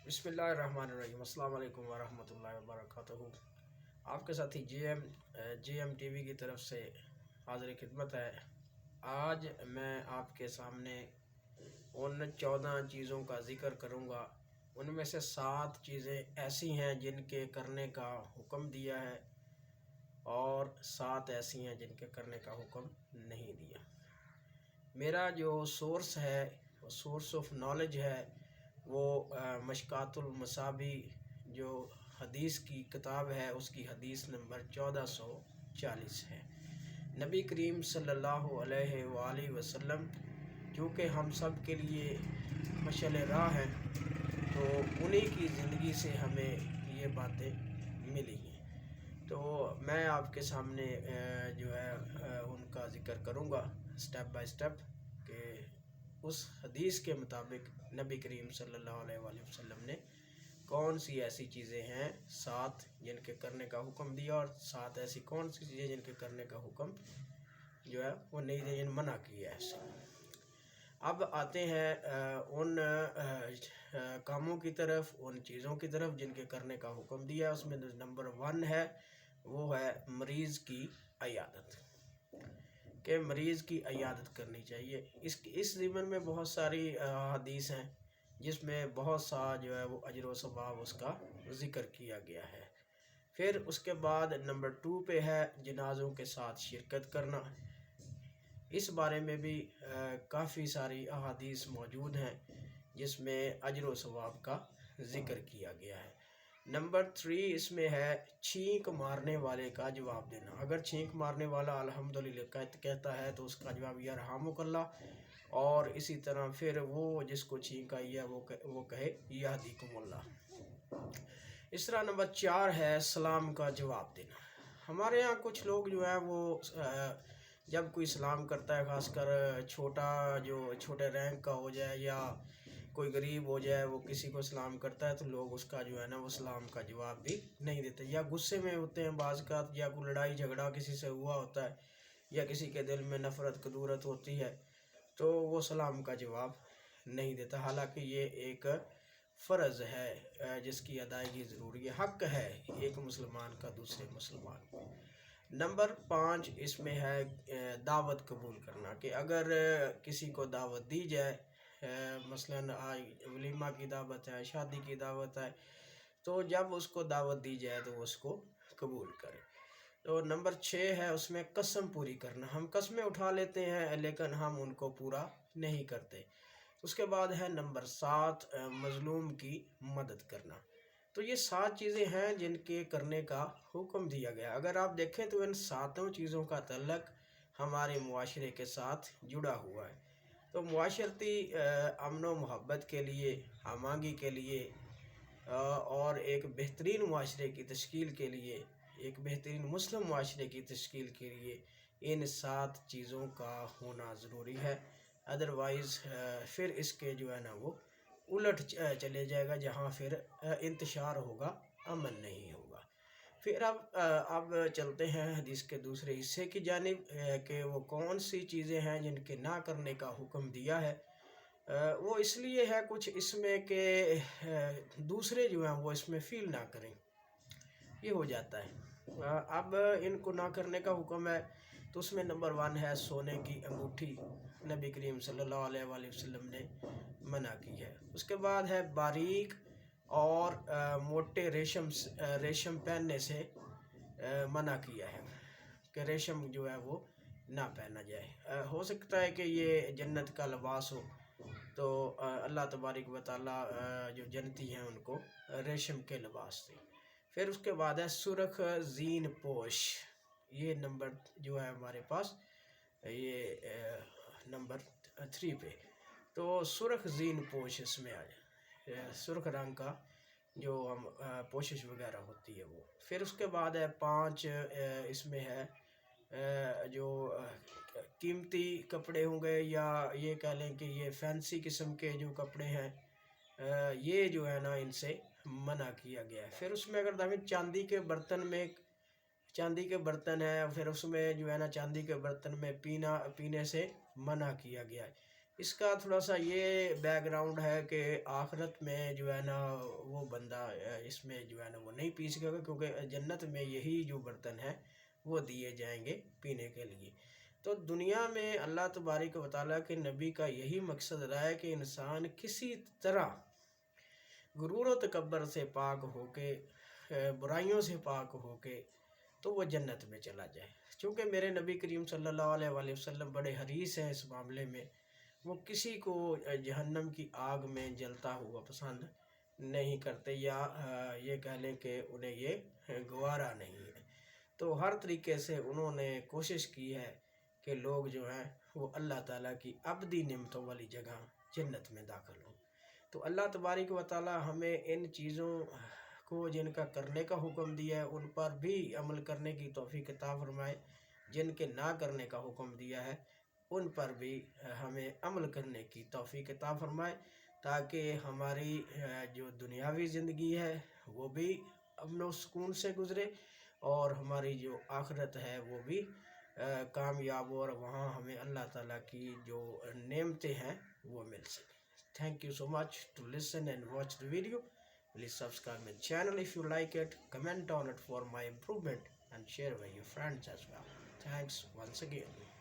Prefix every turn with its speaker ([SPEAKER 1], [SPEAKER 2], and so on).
[SPEAKER 1] بسم اللہ الرحمن الرحیم۔ السلام علیکم ورحمۃ اللہ وبرکاتہ۔ آپ کے ساتھی جی ایم ٹی وی کی طرف سے حاضر خدمت ہے۔ آج میں آپ کے سامنے ان 14 چیزوں کا ذکر کروں گا۔ ان میں سے 7 چیزیں ایسی ہیں جن کے کرنے کا حکم دیا ہے اور 7 ایسی ہیں جن کے کرنے کا حکم نہیں دیا۔ میرا جو سورس ہے، سورس آف نالج ہے، وہ مشکوٰۃ المصابیح جو حدیث کی کتاب ہے، اس کی حدیث نمبر 1440 ہے۔ نبی کریم صلی اللہ علیہ وآلہ وسلم چونکہ ہم سب کے لیے مشعل راہ ہیں، تو انہی کی زندگی سے ہمیں یہ باتیں ملی ہیں۔ تو میں آپ کے سامنے جو ہے ان کا ذکر کروں گا سٹیپ بائی سٹیپ، کہ اس حدیث کے مطابق نبی کریم صلی اللہ علیہ وآلہ وسلم نے کون سی ایسی چیزیں ہیں 7 جن کے کرنے کا حکم دیا، اور 7 ایسی کون سی چیزیں جن کے کرنے کا حکم جو ہے وہ نہیں دیا، جن منع کیا ہے ایسے۔ اب آتے ہیں ان کاموں کی طرف، ان چیزوں کی طرف جن کے کرنے کا حکم دیا۔ اس میں نمبر 1 ہے، وہ ہے مریض کی عیادت، کہ مریض کی عیادت کرنی چاہیے۔ اس ضمن میں بہت ساری حدیث ہیں جس میں بہت سا جو ہے وہ اجر و ثواب اس کا ذکر کیا گیا ہے۔ پھر اس کے بعد نمبر 2 پہ ہے جنازوں کے ساتھ شرکت کرنا۔ اس بارے میں بھی کافی ساری احادیث موجود ہیں جس میں اجر و ثواب کا ذکر کیا گیا ہے۔ نمبر 3 اس میں ہے چھینک مارنے والے کا جواب دینا۔ اگر چھینک مارنے والا الحمدللہ کہتا ہے تو اس کا جواب یرحمک اللہ، اور اسی طرح پھر وہ جس کو چھینک آئی ہے وہ کہے یہدیکم اللہ۔ اس طرح نمبر 4 ہے سلام کا جواب دینا۔ ہمارے ہاں کچھ لوگ جو ہیں وہ جب کوئی سلام کرتا ہے، خاص کر چھوٹے رینک کا ہو جائے یا کوئی غریب ہو جائے، وہ کسی کو سلام کرتا ہے تو لوگ اس کا جو ہے نا وہ سلام کا جواب بھی نہیں دیتے، یا غصے میں ہوتے ہیں بعض کا، یا کوئی لڑائی جھگڑا کسی سے ہوا ہوتا ہے، یا کسی کے دل میں نفرت کدورت ہوتی ہے تو وہ سلام کا جواب نہیں دیتا، حالانکہ یہ ایک فرض ہے جس کی ادائیگی ضروری ہے، حق ہے ایک مسلمان کا دوسرے مسلمان کو۔ نمبر 5 اس میں ہے دعوت قبول کرنا، کہ اگر کسی کو دعوت دی جائے، مثلاً ولیمہ کی دعوت ہے، شادی کی دعوت ہے، تو جب اس کو دعوت دی جائے تو اس کو قبول کرے۔ تو نمبر 6 ہے اس میں قسم پوری کرنا۔ ہم قسمیں اٹھا لیتے ہیں لیکن ہم ان کو پورا نہیں کرتے۔ اس کے بعد ہے نمبر 7 مظلوم کی مدد کرنا۔ تو یہ 7 چیزیں ہیں جن کے کرنے کا حکم دیا گیا۔ اگر آپ دیکھیں تو ان 7 چیزوں کا تعلق ہمارے معاشرے کے ساتھ جڑا ہوا ہے۔ تو معاشرتی امن و محبت کے لیے، ہم آہنگی کے لیے، اور ایک بہترین معاشرے کی تشکیل کے لیے، ایک بہترین مسلم معاشرے کی تشکیل کے لیے ان 7 چیزوں کا ہونا ضروری ہے۔ ادروائز پھر اس کے جو ہے نا وہ الٹ چلے جائے گا، جہاں پھر انتشار ہوگا، امن نہیں ہوگا۔ پھر اب چلتے ہیں حدیث کے دوسرے حصے کی جانب، کہ وہ کون سی چیزیں ہیں جن کے نہ کرنے کا حکم دیا ہے۔ وہ اس لیے ہے کچھ اس میں کہ دوسرے جو ہیں وہ اس میں فیل نہ کریں، یہ ہو جاتا ہے۔ اب ان کو نہ کرنے کا حکم ہے تو اس میں نمبر 1 ہے سونے کی انگوٹھی، نبی کریم صلی اللہ علیہ وآلہ وسلم نے منع کی ہے۔ اس کے بعد ہے باریک اور موٹے ریشم پہننے سے منع کیا ہے، کہ ریشم جو ہے وہ نہ پہنا جائے۔ ہو سکتا ہے کہ یہ جنت کا لباس ہو، تو اللہ تبارک و تعالیٰ جو جنتی ہیں ان کو ریشم کے لباس دیں۔ پھر اس کے بعد ہے سرخ زین پوش، یہ نمبر جو ہے ہمارے پاس یہ نمبر 3 پہ۔ تو سرخ زین پوش اس میں آ جائے، سرخ رنگ کا جو ہم پوشش وغیرہ ہوتی ہے وہ۔ پھر اس کے بعد ہے 5 اس میں ہے جو قیمتی کپڑے ہوں گے، یا یہ کہہ لیں کہ یہ فینسی قسم کے جو کپڑے ہیں، یہ جو ہے نا ان سے منع کیا گیا ہے۔ پھر اس میں اگر دیکھیں چاندی کے برتن ہے، پھر اس میں جو ہے نا چاندی کے برتن میں پینے سے منع کیا گیا ہے۔ اس کا تھوڑا سا یہ بیک گراؤنڈ ہے کہ آخرت میں جو ہے نا وہ بندہ اس میں جو ہے نا وہ نہیں پی سکے گا، کیونکہ جنت میں یہی جو برتن ہیں وہ دیے جائیں گے پینے کے لیے۔ تو دنیا میں اللہ تبارک و تعالیٰ کے نبی کا یہی مقصد رہا ہے کہ انسان کسی طرح غرور و تکبر سے پاک ہو کے، برائیوں سے پاک ہو کے تو وہ جنت میں چلا جائے۔ چونکہ میرے نبی کریم صلی اللہ علیہ وآلہ وسلم بڑے حریص ہیں اس معاملے میں، وہ کسی کو جہنم کی آگ میں جلتا ہوا پسند نہیں کرتے، یا یہ کہہ لیں کہ انہیں یہ گوارا نہیں ہے۔ تو ہر طریقے سے انہوں نے کوشش کی ہے کہ لوگ جو ہیں وہ اللہ تعالیٰ کی ابدی نعمتوں والی جگہ جنت میں داخل ہوں۔ تو اللہ تبارک و تعالیٰ ہمیں ان چیزوں کو جن کا کرنے کا حکم دیا ہے ان پر بھی عمل کرنے کی توفیق عطا فرمائے، جن کے نہ کرنے کا حکم دیا ہے ان پر بھی ہمیں عمل کرنے کی توفیق عطا فرمائے، تاکہ ہماری جو دنیاوی زندگی ہے وہ بھی امن و سکون سے گزرے، اور ہماری جو آخرت ہے وہ بھی کامیاب ہو، اور وہاں ہمیں اللہ تعالیٰ کی جو نعمتیں ہیں وہ مل سکیں۔ Thank you so much to listen and watch the video. Please subscribe my channel if you like it, comment on it for my improvement, and share with your friends as well. Thanks once again.